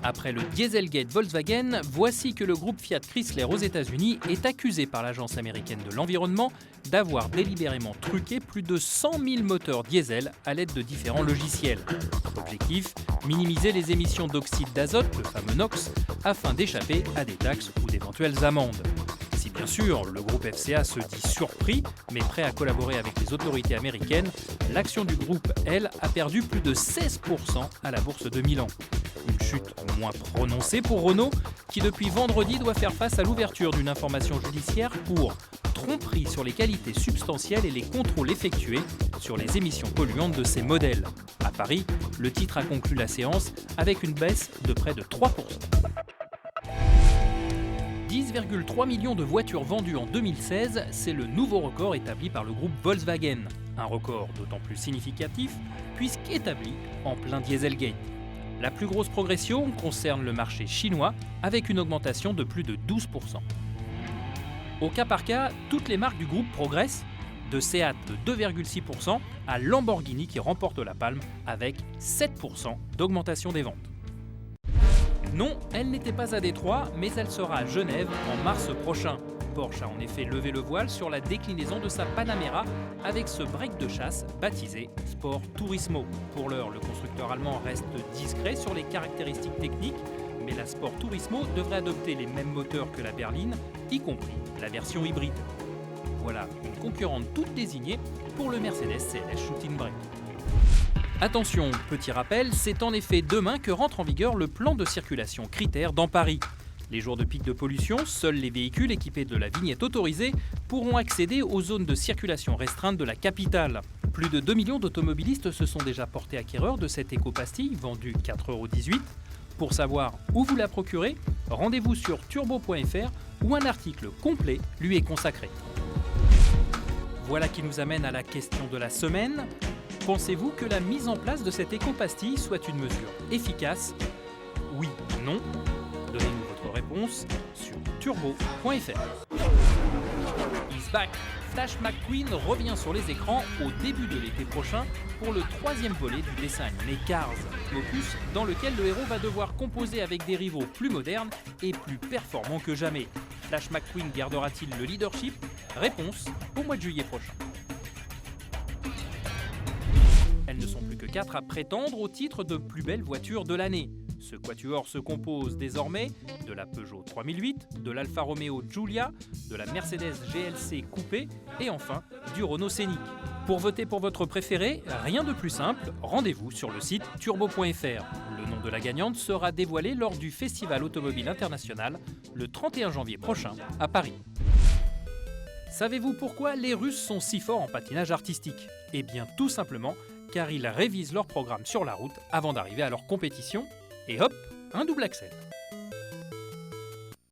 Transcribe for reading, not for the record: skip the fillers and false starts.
Après le Dieselgate Volkswagen, voici que le groupe Fiat Chrysler aux États-Unis est accusé par l'Agence américaine de l'environnement d'avoir délibérément truqué plus de 100 000 moteurs diesel à l'aide de différents logiciels. Objectif, minimiser les émissions d'oxyde d'azote, le fameux NOx, afin d'échapper à des taxes ou d'éventuelles amendes. Si bien sûr, le groupe FCA se dit surpris, mais prêt à collaborer avec les autorités américaines, l'action du groupe, elle, a perdu plus de 16% à la bourse de Milan. Une chute moins prononcée pour Renault, qui depuis vendredi doit faire face à l'ouverture d'une information judiciaire pour tromperie sur les qualités substantielles et les contrôles effectués sur les émissions polluantes de ses modèles. À Paris, le titre a conclu la séance avec une baisse de près de 3%. 10,3 millions de voitures vendues en 2016, c'est le nouveau record établi par le groupe Volkswagen. Un record d'autant plus significatif puisqu'établi en plein Dieselgate. La plus grosse progression concerne le marché chinois avec une augmentation de plus de 12%. Au cas par cas, toutes les marques du groupe progressent, de Seat de 2,6% à Lamborghini qui remporte la palme avec 7% d'augmentation des ventes. Non, elle n'était pas à Détroit, mais elle sera à Genève en mars prochain. Porsche a en effet levé le voile sur la déclinaison de sa Panamera avec ce break de chasse baptisé Sport Turismo. Pour l'heure, le constructeur allemand reste discret sur les caractéristiques techniques, mais la Sport Turismo devrait adopter les mêmes moteurs que la berline, y compris la version hybride. Voilà une concurrente toute désignée pour le Mercedes CLS Shooting Brake. Attention, petit rappel, c'est en effet demain que rentre en vigueur le plan de circulation critère dans Paris. Les jours de pic de pollution, seuls les véhicules équipés de la vignette autorisée pourront accéder aux zones de circulation restreinte de la capitale. Plus de 2 millions d'automobilistes se sont déjà portés acquéreurs de cette éco-pastille vendue 4,18 €. Pour savoir où vous la procurez, rendez-vous sur turbo.fr où un article complet lui est consacré. Voilà qui nous amène à la question de la semaine. Pensez-vous que la mise en place de cette éco-pastille soit une mesure efficace? Oui ou non? Donnez-nous votre réponse sur turbo.fr. He's back! Flash McQueen revient sur les écrans au début de l'été prochain pour le 3e volet du dessin animé Cars, opus dans lequel le héros va devoir composer avec des rivaux plus modernes et plus performants que jamais. Flash McQueen gardera-t-il le leadership? Réponse au mois de juillet prochain. Elles ne sont plus que 4 à prétendre au titre de plus belle voiture de l'année. Ce quatuor se compose désormais de la Peugeot 3008, de l'Alfa Romeo Giulia, de la Mercedes GLC Coupé et enfin du Renault Scénic. Pour voter pour votre préféré, rien de plus simple, rendez-vous sur le site turbo.fr. Le nom de la gagnante sera dévoilé lors du Festival Automobile International le 31 janvier prochain à Paris. Savez-vous pourquoi les Russes sont si forts en patinage artistique? Eh bien tout simplement car ils révisent leur programme sur la route avant d'arriver à leur compétition. Et hop, un double accès.